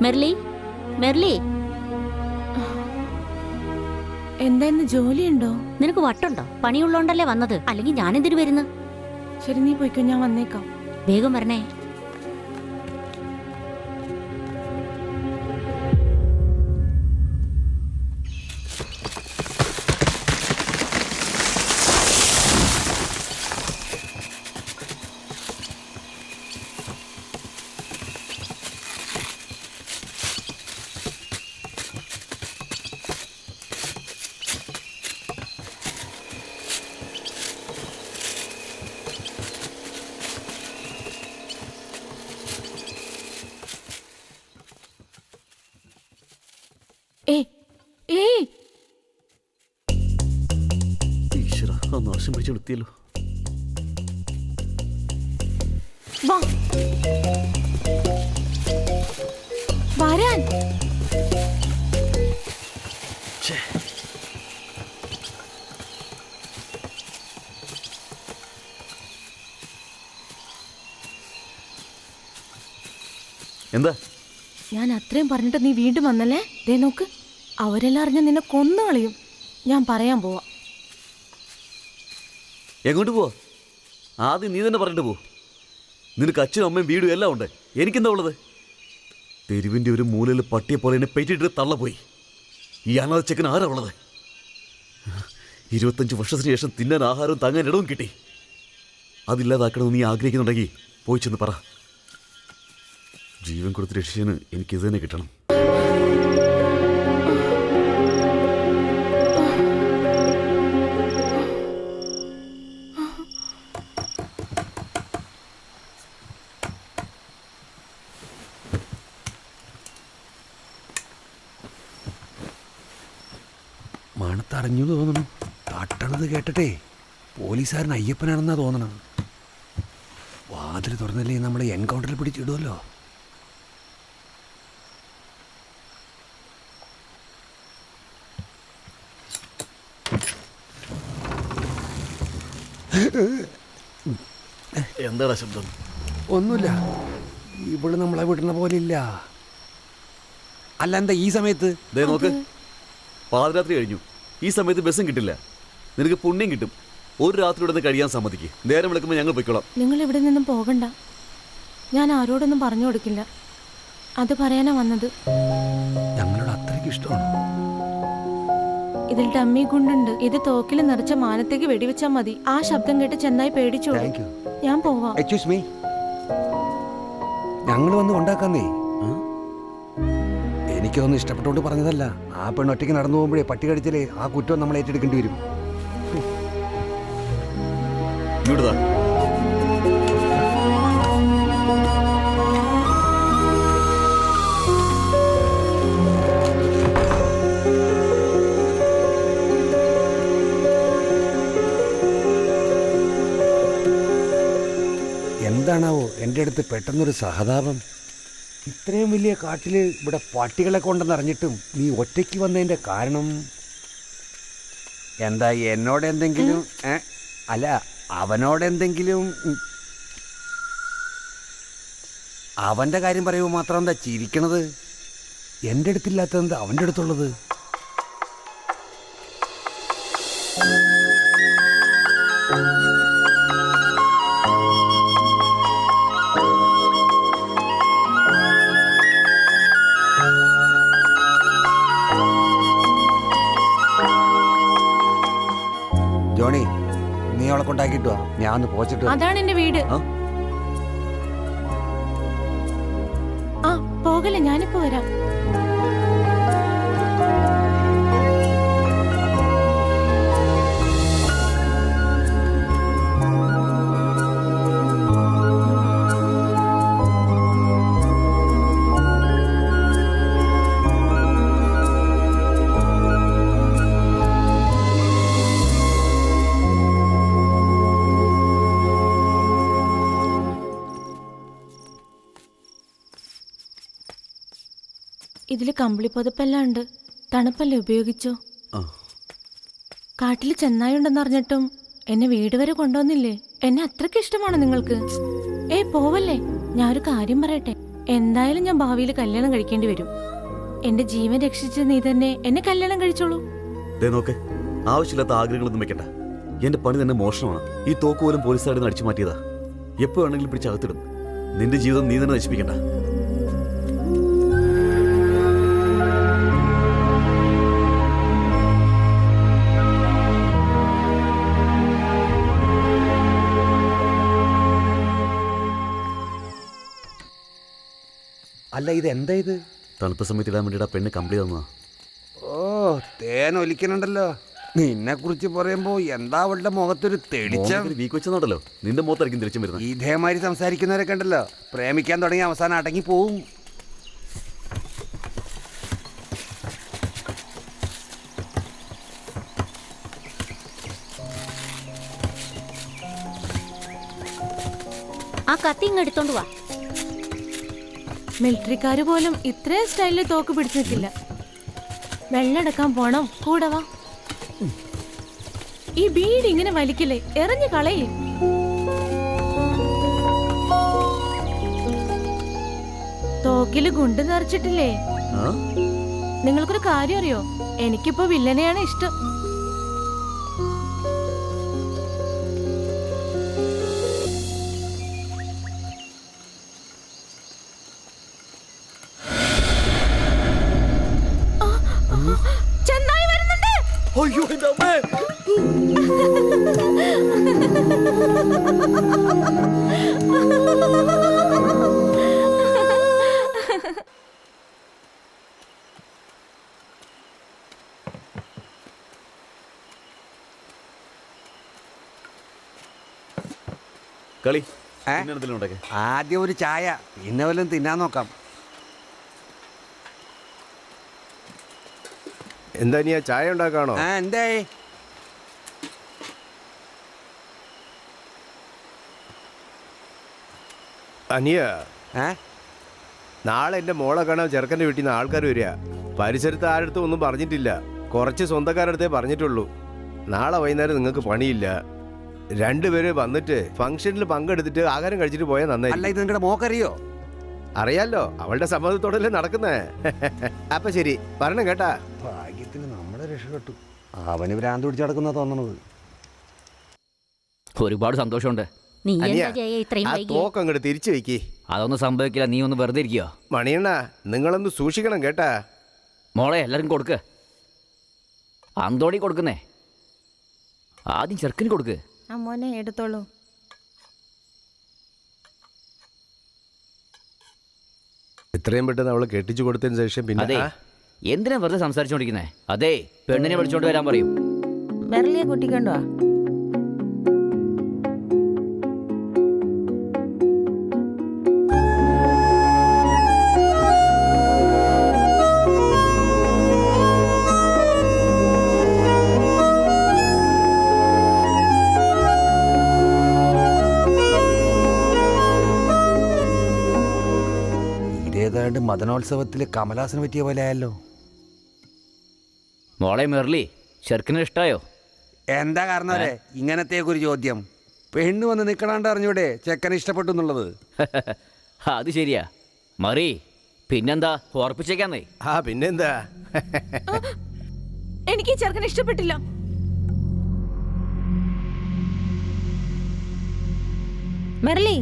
മെർലി, മെർലി, എന്തായിരുന്നു, ജോലിയുണ്ടോ? നിനക്ക് വട്ടുണ്ടോ? പണിയുള്ളോണ്ടല്ലേ വന്നത്, അല്ലെങ്കിൽ ഞാനെന്തിനു വരുന്നു? ശരി, നീ പോയിക്കോ, ഞാൻ വന്നേക്കാം. വേഗം വരണേ. നാശം പിടിച്ച് വൃത്തിയല്ലോ. വരാൻ എന്താ? ഞാൻ അത്രയും പറഞ്ഞിട്ട് നീ വീണ്ടും വന്നല്ലേ? ദേ നോക്ക്, അവരെല്ലാം അറിഞ്ഞ നിന്നെ കൊന്നു കളയും. ഞാൻ പറയാൻ പോവാ. എങ്ങോട്ട് പോവാ? ആദ്യം നീ തന്നെ പറഞ്ഞിട്ട് പോ. നിനക്ക് അച്ഛനും അമ്മയും വീടും എല്ലാം ഉണ്ട്. എനിക്കെന്താ ഉള്ളത്? തെരുവിൻ്റെ ഒരു മൂലയിൽ പട്ടിയെ പോലെ എന്നെ പെറ്റിട്ട് തള്ളപ്പോയി. ഈ അനാഥ ചെക്കൻ ആരാ ഉള്ളത്? 25 വർഷത്തിന് ശേഷം തിന്നാൻ ആഹാരവും താങ്ങാൻ ഇടവും കിട്ടി. അതില്ലാതാക്കണമെന്ന് നീ ആഗ്രഹിക്കുന്നുണ്ടെങ്കിൽ പോയി ചെന്ന് പറ. ജീവൻ കൊടുത്ത് രക്ഷിച്ചതിന് എനിക്കിത് തന്നെ കിട്ടണം. മണത്തറിഞ്ഞു തോന്നണം. തട്ടണത് കേട്ടിട്ടേ പോലീസുകാരൻ അയ്യപ്പനാണെന്നാ തോന്നണം. വാതിൽ തുറന്നല്ലേ നമ്മളെ എൻകൗണ്ടറിൽ പിടിച്ചിടുമല്ലോ. എന്താടാ ശബ്ദം? ഒന്നുമില്ല, ഇവിടെ നമ്മളെ വിടുന്ന പോലെ ഇല്ല. അല്ല, എന്താ ഈ സമയത്ത്? ദേ നോക്ക്, പാതിരാത്രി കഴിഞ്ഞു. ഈ സമയത്ത് ബസ്സും കിട്ടില്ല. നിനക്ക് പുണ്യം കിട്ടും. ഒരു രാത്രി ഇവിടെ നിന്ന് കഴിയാൻ സമ്മതിക്ക്. നേരം വിളിക്കുമ്പോൾ ഞങ്ങൾ പൊയ്ക്കോളാം. നിങ്ങൾ ഇവിടെ നിന്നും പോകണ്ട. ഞാൻ ആരോടൊന്നും പറഞ്ഞു കൊടുക്കില്ല. അത് പറയാനാ വന്നത്. ഞങ്ങളോട് അത്രയ്ക്ക് ഇഷ്ടമാണ്. ഇതിൽ ഡമ്മി ഗുണ്ടുണ്ട്. ഇത് തോക്കിൽ നിറച്ച മാനത്തേക്ക് വെടിവെച്ചാൽ മതി. ആ ശബ്ദം കേട്ട് ചെന്നായി പേടിച്ചോളൂ. ഞാൻ പോവാം. എക്സ്ക്യൂസ് മീ, ഞങ്ങൾ വന്ന് കൊണ്ടാക്കാന്നേ. എനിക്കൊന്നും ഇഷ്ടപ്പെട്ടോണ്ട് പറഞ്ഞതല്ല. ആ പെണ്ണൊറ്റയ്ക്ക് നടന്നു പോകുമ്പോഴേ പട്ടി കടിച്ചാലേ ആ കുറ്റം നമ്മൾ ഏറ്റെടുക്കേണ്ടി വരും. ഇങ്ങോട്ടാ. എന്താണാവോ എൻ്റെ അടുത്ത് പെട്ടെന്നൊരു സഹതാപം? ഇത്രയും വലിയ കാട്ടിൽ ഇവിടെ പട്ടികളെ കൊണ്ടെന്നറിഞ്ഞിട്ടും നീ ഒറ്റയ്ക്ക് വന്നതിൻ്റെ കാരണം എന്താ? എന്നോട് എന്തെങ്കിലും അല്ല, അവനോടെന്തെങ്കിലും? അവൻ്റെ കാര്യം പറയുമ്പോൾ മാത്രം എന്താ ചിരിക്കണത്? എൻ്റെ അടുത്തില്ലാത്തതെന്താ അവൻ്റെ അടുത്തുള്ളത്? ജോണി, നീ അവളെ കൊണ്ടാക്കിട്ടോ, ഞാൻ ഒന്ന് പോച്ചിട്ട്. അതാണ് എന്റെ വീട്. ആ പോകല്ലേ, ഞാനിപ്പോ വരാം. ഇതില് കമ്പിളി പുതപ്പെല്ലാം ഉണ്ട്. തണുപ്പല്ലേ, ഉപയോഗിച്ചോ. കാട്ടിൽ ചെന്നായി ഉണ്ടെന്നറിഞ്ഞിട്ടും എന്നെ വീട് വരെ കൊണ്ടുവന്നില്ലേ? എന്നെ അത്രയ്ക്ക് ഇഷ്ടമാണ് നിങ്ങൾക്ക്. പോവല്ലേ, ഞാൻ ഒരു കാര്യം പറയട്ടെ. എന്തായാലും ഞാൻ ഭാവിയിൽ കല്യാണം കഴിക്കേണ്ടി വരും. എന്റെ ജീവൻ രക്ഷിച്ച നീ തന്നെ എന്നെ കല്യാണം കഴിച്ചോളൂ. ദേ നോക്ക്, ആവശ്യമില്ലാത്ത ആഗ്രഹങ്ങളൊന്നും വെക്കണ്ട. എന്റെ പണി തന്നെ മോഷണമാണ്. ഈ തോക്ക് പോലും പോലീസുകാരെ അടിച്ചു മാറ്റിയതാ. എപ്പോ വേണമെങ്കിലും പിടിച്ചകത്തിടും. നിന്റെ ജീവിതം നീ തന്നെ നശിപ്പിക്കണ്ട. അല്ല ഇത് എന്താ ഇത്? തണുത്ത സമയത്ത് ഇടാൻ വേണ്ടിയിട്ട് ആ പെണ്ണ് കംപ്ലീറ്റ് തന്നതാ. ഓ, തേൻ ഒലിക്കണുണ്ടല്ലോ. നിന്നെ കുറിച്ച് പറയുമ്പോ എന്താ അവളുടെ മുഖത്തൊരു തെളിച്ചം. വീക്ക് വെച്ചെന്നുണ്ടല്ലോ, നിന്റെ മുഖത്തായിരിക്കും തിരിച്ചും വരുന്നത്. ഇതേമാതിരി സംസാരിക്കുന്നവരൊക്കെ ഉണ്ടല്ലോ, പ്രേമിക്കാൻ തുടങ്ങി അവസാനം അടങ്ങി പോവും. ആ കത്തി ഇങ്ങ് എടുത്തോണ്ട് വാ. മിലിറ്ററിക്കാര് പോലും ഇത്രയും സ്റ്റൈലിൽ തോക്ക് പിടിച്ചു നിൽക്കില്ല. വെള്ളെടുക്കാൻ പോണം, കൂടെ വാ. ഈ ബീഡ് ഇങ്ങനെ വലിക്കില്ലേ, എറിഞ്ഞു കളയേ. തോക്കില് ഗുണ്ട് നിറച്ചിട്ടില്ലേ? നിങ്ങൾക്കൊരു കാര്യം അറിയോ? എനിക്കിപ്പോ വില്ലനെയാണ് ഇഷ്ടം. ചെന്നായി വരുന്നുണ്ട്. അയ്യോ എന്റെ അമ്മേ! കളി ആദ്യം ഒരു ചായ, പിന്നെ വല്ലതും തിന്നാൻ നോക്കാം. എന്താ നീ ചായ ഉണ്ടാക്കാണോ? എന്തേ? അനിയ, നാളെ എൻ്റെ മോളെ കാണാൻ ചെറുക്കൻ്റെ വീട്ടിൽ നിന്ന് ആൾക്കാർ വരിക. പരിസരത്ത് ആരടുത്തും ഒന്നും പറഞ്ഞിട്ടില്ല, കുറച്ച് സ്വന്തക്കാരടുത്തേ പറഞ്ഞിട്ടുള്ളൂ. നാളെ വൈകുന്നേരം നിങ്ങൾക്ക് പണിയില്ല. രണ്ടുപേര് വന്നിട്ട് ഫംഗ്ഷനിൽ പങ്കെടുത്തിട്ട് ആഹാരം കഴിച്ചിട്ട് പോയാൽ നന്നായി. അല്ല, ഇത് നിങ്ങളുടെ മോക്കറിയോ? അറിയാലോ, അവളുടെ സമ്മതത്തോടല്ലേ നടക്കുന്നേ. അപ്പൊ ശരി, പറഞ്ഞു കേട്ടാ. ഭാഗ്യത്തിന് നമ്മളെ രക്ഷപ്പെട്ടു. അവന് ഭ്രാന്ത് പിടിച്ച് നടക്കുന്ന തോന്നണത്. ഒരുപാട് സന്തോഷമുണ്ട്. നീ അനിയ, എന്താ ജയ ഇത്രയും ആ വൈകി? തോക്ക് അങ്ങോട്ട് തിരിച്ചു വെക്കേ. അതൊന്നും സംഭവിക്കില്ല, നീ ഒന്ന് വെറുതെ ഇരിക്കോ. മണിയണ്ണ, നിങ്ങളൊന്ന് സൂക്ഷിക്കണം കേട്ടാ. മോളെ എല്ലാവർക്കും കൊടുക്ക്. അന്തോണി കൊടുക്കുന്നേ, ആദ്യം ചെറുക്കിന് കൊടുക്ക്. അമ്മോനെ എടുത്തോളൂ. എത്രയും പെട്ടെന്ന് അവളെ കെട്ടിച്ചു കൊടുത്തതിന് ശേഷം പിന്നെ അതെ, എന്തിനാ വെറുതെ സംസാരിച്ചോണ്ടിരിക്കുന്നേ? അതെ, പെണ്ണിനെ വിളിച്ചോണ്ട് വരാൻ പറയും. മെർലിയെ കൂട്ടിക്കൊണ്ടോ? ഇതേതാണ്ട് മദനോത്സവത്തില് കമലാസന് പറ്റിയ പോലെ ആയല്ലോ. മോളെ മെർലി, ചെറുക്കിന് ഇഷ്ടായോ? എന്താ കാരണം അല്ലേ ഇങ്ങനത്തേക്ക് ഒരു ചോദ്യം? പെണ്ണ് വന്ന് നിൽക്കണാണ്ട് അറിഞ്ഞൂടെ ചെക്കനെ ഇഷ്ടപ്പെട്ടു എന്നുള്ളത്? അത് ശരിയാ മറി. പിന്നെന്താ, ഉറപ്പിച്ചേക്കാന്നേ. ആ പിന്നെന്താ. എനിക്ക് ചെറുക്കനെ ഇഷ്ടപ്പെട്ടില്ല. മെർലി,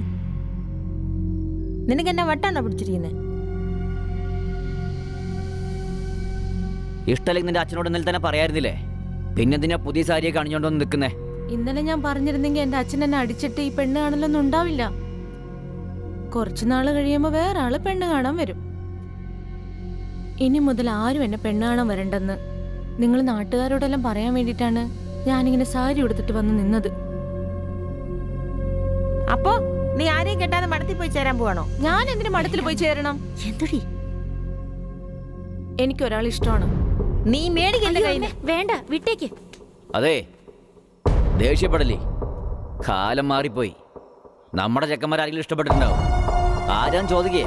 നിനക്ക് എന്നെ വട്ടാണോ പിടിച്ചിരിക്കുന്നത്? ഇഷ്ടല്ലെങ്കിൽ നിന്റെ അച്ഛനോട് ഇന്നലെ തന്നെ പറയായിരുന്നില്ലേ? പിന്നെന്തിനാ പുതിയ സാരിയെ കാണിച്ചോണ്ടൊന്ന് നിൽക്കുന്നേ? ഇന്നലെ ഞാൻ പറഞ്ഞിരുന്നെങ്കിൽ എന്റെ അച്ഛൻ എന്നെ അടിച്ചിട്ട് ഈ പെണ്ണ് കാണലൊന്നും ഉണ്ടാവില്ല. കുറച്ചു നാള് കഴിയുമ്പോ വേറെ ആള് പെണ്ണ് കാണാൻ വരും. ഇനി മുതൽ ആരും എന്നെ പെണ്ണ് കാണാൻ വരണ്ടെന്ന് നിങ്ങൾ നാട്ടുകാരോടെല്ലാം പറയാൻ വേണ്ടിയിട്ടാണ് ഞാനിങ്ങനെ സാരി ഉടുത്തിട്ട് വന്ന് നിന്നത്. അപ്പോ നീ ആരെയും കെട്ടാതെ മടത്തിൽ പോയി ചേരാൻ പോവാണോ? ഞാൻ എന്തിനു മഠത്തിൽ പോയി ചേരണം? എന്തുടി? എനിക്കൊരാൾ ഇഷ്ടമാണ്. നീ മേടിക്കണ്ട അയ്യോ, കയ്യില്. വേണ്ട, വിട്ടേക്ക്. അതെ, ദേഷ്യപ്പെടല്ലേ. കാലം മാറിപ്പോയി. നമ്മുടെ ചെക്കന്മാരാരെങ്കിലും ഇഷ്ടപ്പെട്ടിട്ടുണ്ടാവും. ആരാന്ന് ചോദിക്കേ.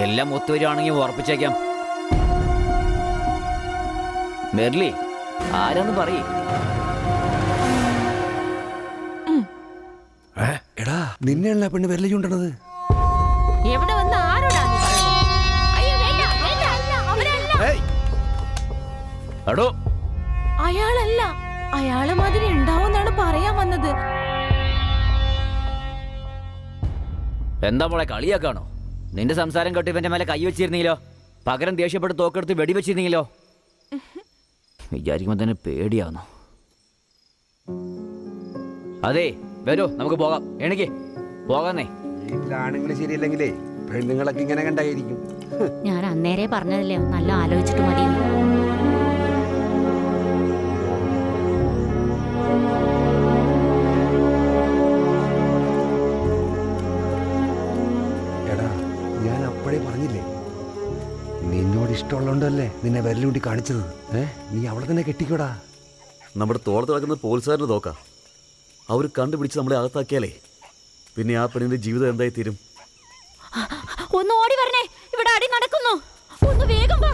എല്ലാം ഒത്തുവരുവാണെങ്കിൽ ഉറപ്പിച്ചേക്കാം. മെർലി, ആരാന്ന് പറയേ. എടാ, നിന്നെയല്ല പെണ്ണ് വിരലിച്ചുണ്ടത്. എവിടെ വന്ന് ആരോടാ നീ എടോ അയാളല്ല, അയാളെ മാതിരി ഉണ്ടാവുന്നാണ് പറയാൻ വന്നത്. എന്താ മോളെ കളിയാക്കാണോ? നിന്റെ സംസാരം കേട്ട് ഇവന്റെ മേലെ കൈ വെച്ചിരുന്നെങ്കിലോ? പകരം ദേഷ്യപ്പെട്ട് തോക്കെടുത്ത് വെടിവെച്ചിരുന്നെങ്കിലോ? വിചാരിക്കുമ്പോ തന്നെ പേടിയാവുന്നു. അതെ വരൂ, നമുക്ക് പോകാം. എണിക്ക് പോകാന്നേ. വീട്ടിലാണുങ്ങൾ ശരിയല്ലെങ്കിലേ പെണ്ണുങ്ങളൊക്കെ ഇങ്ങനെ കണ്ടായിരിക്കും. ഞാൻ അന്നേരെ പറഞ്ഞതല്ലേ നല്ല ആലോചിച്ചിട്ട് മതി. എടാ, ഞാൻ അപ്പോഴേ പറഞ്ഞില്ലേ, നിന്നോട് ഇഷ്ടമുള്ളതുകൊണ്ടല്ലേ നിന്നെ വിരലൂട്ടി കാണിച്ചത്. നീ അവളെ തന്നെ കെട്ടിക്കോടാ. നമ്മുടെ തോളത്ത് കിടക്കുന്ന പോലീസുകാരന് നോക്കാം. അവർ കണ്ടുപിടിച്ച് നമ്മളെ അകത്താക്കിയാലേ പിന്നെ ആ പെണ്ണിന്റെ ജീവിതം എന്തായി തീരും? ഒന്ന് ഓടി വരണേ, ഇവിടെ അടി നടക്കുന്നു. ഒന്ന് വേഗം വാ.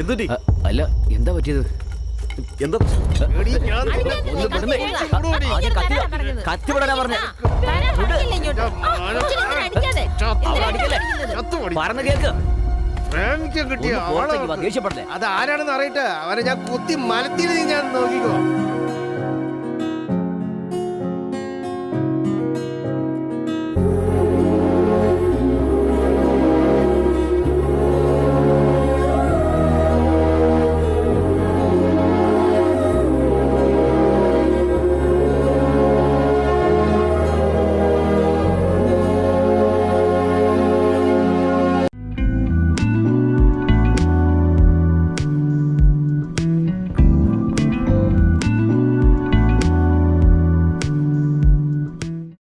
എന്തുണ്ടി? അല്ല എന്താ പറ്റിയത്? എന്താ ഒന്ന് വിടുന്നേ. ആദ്യം കത്തി വിടാനാ പറഞ്ഞേ. പറഞ്ഞ കേക്ക്. പ്രേമിക്കാൻ കിട്ടിയ ഒന്ന് പുറത്തേക്ക് വാ, ദേഷ്യപ്പെടല്ലേ? അത് ആരാണെന്ന് അറിയട്ടെ. അവനെ ഞാൻ കുത്തി മലത്തിൽ ഞാൻ നോക്കിക്കോ.